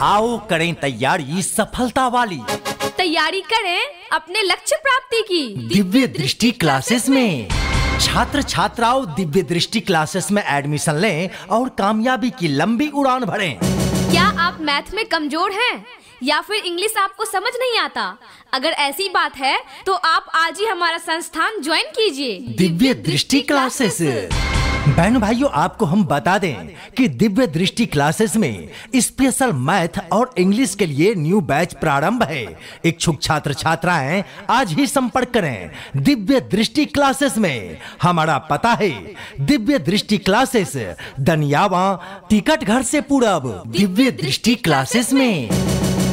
आओ करें तैयारी सफलता वाली। तैयारी करें अपने लक्ष्य प्राप्ति की दिव्य दृष्टि क्लासेस में। छात्र छात्राओं दिव्य दृष्टि क्लासेस में एडमिशन लें और कामयाबी की लंबी उड़ान भरें। क्या आप मैथ में कमजोर हैं या फिर इंग्लिश आपको समझ नहीं आता? अगर ऐसी बात है तो आप आज ही हमारा संस्थान ज्वाइन कीजिए, दिव्य दृष्टि क्लासेस। बहन भाइयों, आपको हम बता दें कि दिव्य दृष्टि क्लासेस में स्पेशल मैथ और इंग्लिश के लिए न्यू बैच प्रारंभ है। इच्छुक छात्र छात्राएं आज ही संपर्क करें दिव्य दृष्टि क्लासेस में। हमारा पता है दिव्य दृष्टि क्लासेस, दनियावा, टिकट घर से पूरब। दिव्य दृष्टि क्लासेस में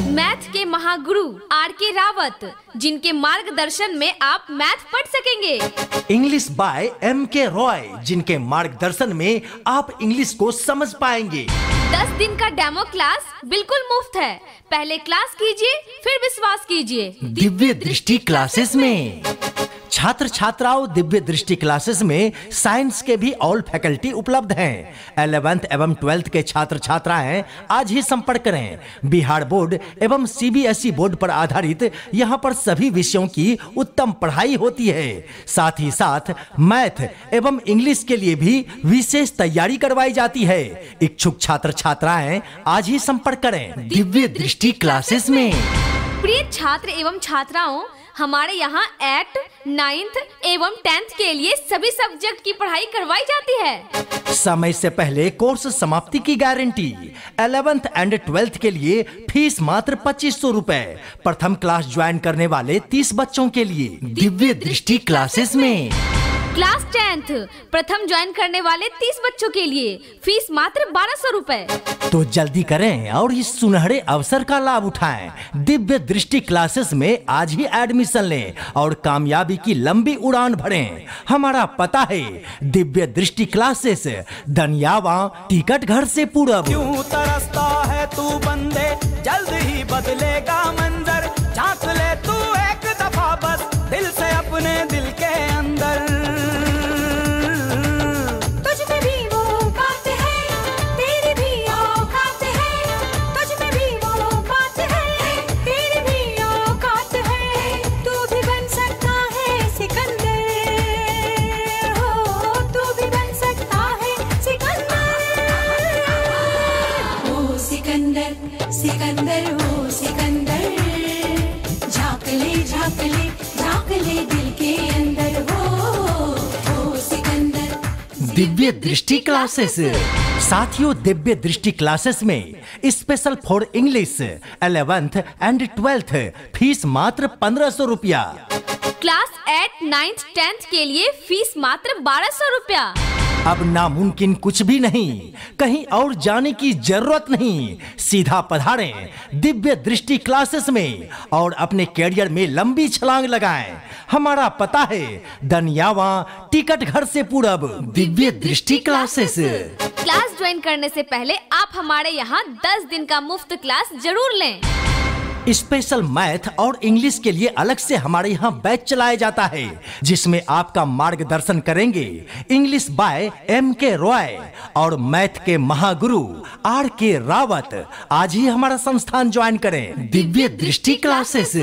मैथ के महागुरु आर.के. रावत, जिनके मार्गदर्शन में आप मैथ पढ़ सकेंगे। English by M.K. रॉय, जिनके मार्गदर्शन में आप इंग्लिश को समझ पाएंगे। 10 दिन का डेमो क्लास बिल्कुल मुफ्त है। पहले क्लास कीजिए, फिर विश्वास कीजिए। दिव्य दृष्टि क्लासेस में छात्र छात्राओं दिव्य दृष्टि क्लासेस में साइंस के भी ऑल फैकल्टी उपलब्ध हैं। 11th एवं 12th के छात्र छात्राएं आज ही संपर्क करें। बिहार बोर्ड एवं CBSE बोर्ड पर आधारित यहाँ पर सभी विषयों की उत्तम पढ़ाई होती है। साथ ही साथ मैथ एवं इंग्लिश के लिए भी विशेष तैयारी करवाई जाती है। इच्छुक छात्र छात्राएं आज ही संपर्क करें दिव्य दृष्टि क्लासेस में। प्रिय छात्र एवं छात्राओं, हमारे यहाँ 8th, 9th एवं 10th के लिए सभी सब्जेक्ट की पढ़ाई करवाई जाती है। समय से पहले कोर्स समाप्ति की गारंटी। 11th एंड 12th के लिए फीस मात्र 2500 रुपए। प्रथम क्लास ज्वाइन करने वाले 30 बच्चों के लिए दिव्य दृष्टि क्लासेस में। क्लास 10th प्रथम ज्वाइन करने वाले 30 बच्चों के लिए फीस मात्र 1200 रुपए। तो जल्दी करें और इस सुनहरे अवसर का लाभ उठाएं। दिव्य दृष्टि क्लासेस में आज ही एडमिशन लें और कामयाबी की लंबी उड़ान भरें। हमारा पता है दिव्य दृष्टि क्लासेस, दनियावा, टिकट घर से पूरब। क्यों तरसता है तू बंदे, जल्द ही बदलेगा मंजर। झांक ले तू एक दफा बस दिल से अपने दिल के अंदर। सिकंदर हो सिकंदर, झांक ले दिल के अंदर हो सिकंदर। दिव्य दृष्टि क्लासेस। साथियों दिव्य दृष्टि क्लासेस में special for English 11th and 12th fees मात्र 1500 रुपया। क्लास 8, 9th, 10th के लिए फीस मात्र 1200 रुपया। अब नामुमकिन कुछ भी नहीं, कहीं और जाने की जरूरत नहीं। सीधा पधारें दिव्य दृष्टि क्लासेस में और अपने कैरियर में लंबी छलांग लगाएं। हमारा पता है दनियावा, टिकट घर से पूरब। दिव्य दृष्टि क्लासेस। क्लास ज्वाइन करने से पहले आप हमारे यहाँ 10 दिन का मुफ्त क्लास जरूर लें। स्पेशल मैथ और इंग्लिश के लिए अलग से हमारे यहाँ बैच चलाया जाता है, जिसमें आपका मार्गदर्शन करेंगे इंग्लिश बाय M.K. रॉय और मैथ के महागुरु R.K. रावत। आज ही हमारा संस्थान ज्वाइन करें दिव्य दृष्टि क्लासेस।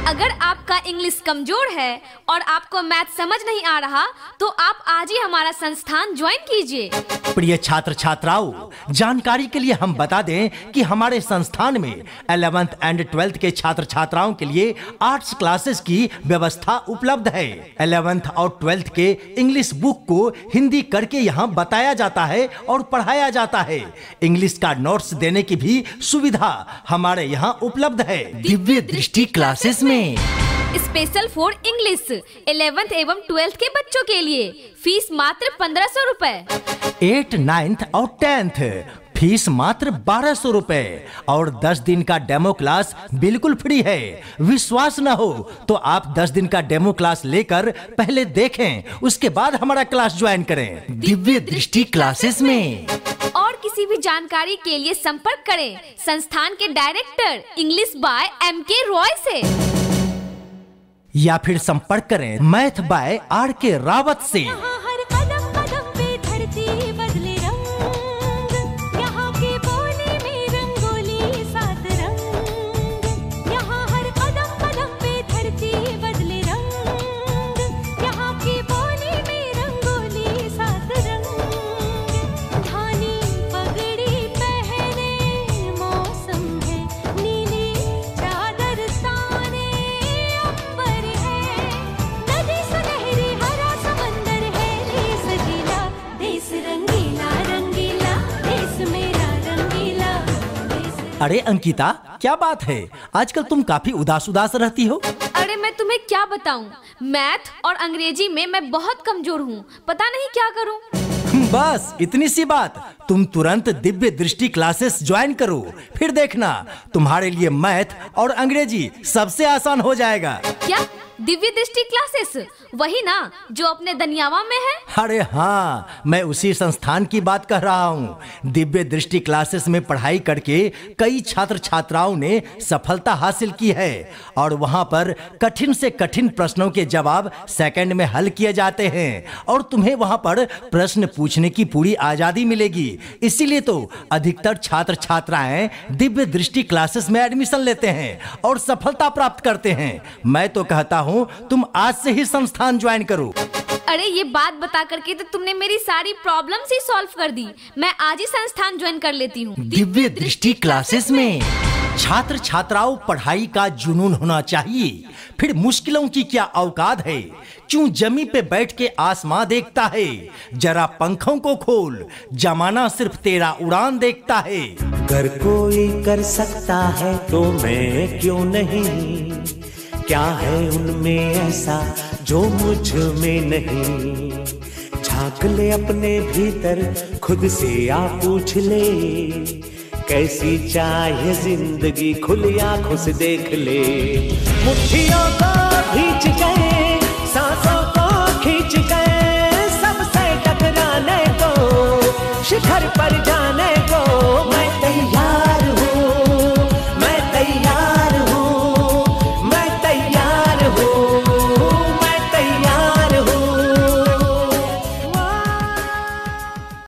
अगर आपका इंग्लिश कमजोर है और आपको मैथ समझ नहीं आ रहा तो आप आज ही हमारा संस्थान ज्वाइन कीजिए। प्रिय छात्र छात्राओं, जानकारी के लिए हम बता दें कि हमारे संस्थान में 11th एंड 12th के छात्र छात्राओं के लिए आर्ट्स क्लासेस की व्यवस्था उपलब्ध है। 11th और 12th के इंग्लिश बुक को हिंदी करके यहाँ बताया जाता है और पढ़ाया जाता है। इंग्लिश का नोट्स देने की भी सुविधा हमारे यहाँ उपलब्ध है दिव्य दृष्टि क्लासेस में। स्पेशल फॉर इंग्लिश 11th एवं 12th के बच्चों के लिए फीस मात्र 1500 रुपए। 8th, 9th और 10th फीस मात्र 1200 रुपए और 10 दिन का डेमो क्लास बिल्कुल फ्री है। विश्वास न हो तो आप 10 दिन का डेमो क्लास लेकर पहले देखें, उसके बाद हमारा क्लास ज्वाइन करें दिव्य दृष्टि क्लासेस में। और किसी भी जानकारी के लिए संपर्क करें संस्थान के director English by M.K. Roy से, या फिर संपर्क करें मैथ बाय R.K. रावत से। हर कदम कदम पे धरती बदले रंग, यहाँ के बोले में रंगोली अरे अंकिता, क्या बात है, आजकल तुम काफी उदास उदास रहती हो। अरे मैं तुम्हें क्या बताऊं, मैथ और अंग्रेजी में मैं बहुत कमजोर हूँ, पता नहीं क्या करूँ। बस इतनी सी बात, तुम तुरंत दिव्य दृष्टि क्लासेस ज्वाइन करो, फिर देखना तुम्हारे लिए मैथ और अंग्रेजी सबसे आसान हो जाएगा। क्या दिव्य दृष्टि क्लासेस? वही ना जो अपने दनियावा में है? अरे हाँ, मैं उसी संस्थान की बात कर रहा हूँ। दिव्य दृष्टि क्लासेस में पढ़ाई करके कई छात्र छात्राओं ने सफलता हासिल की है और वहाँ पर कठिन से कठिन प्रश्नों के जवाब सेकंड में हल किए जाते हैं और तुम्हें वहाँ पर प्रश्न पूछने की पूरी आजादी मिलेगी। इसीलिए तो अधिकतर छात्र छात्राएं दिव्य दृष्टि क्लासेस में एडमिशन लेते हैं और सफलता प्राप्त करते हैं। मैं तो कहता हूँ तुम आज से ही संस्थान ज्वाइन करो। अरे ये बात बता करके तो तुमने मेरी सारी प्रॉब्लम्स ही सॉल्व कर दी। मैं आज ही संस्थान ज्वाइन कर लेती हूँ। दिव्य दृष्टि क्लासेस में छात्र छात्राओं पढ़ाई का जुनून होना चाहिए, फिर मुश्किलों की क्या औकात है। क्यों जमी पे बैठ के आसमां देखता है, जरा पंखों को खोल, जमाना सिर्फ तेरा उड़ान देखता है। अगर कोई कर सकता है तो मैं क्यों नहीं, क्या है उनमें ऐसा जो मुझ में नहीं। झांक ले अपने भीतर, खुद से आ पूछ ले, कैसी चाहे जिंदगी, खुली आंखों से देख ले। मुट्ठियों को भींच गए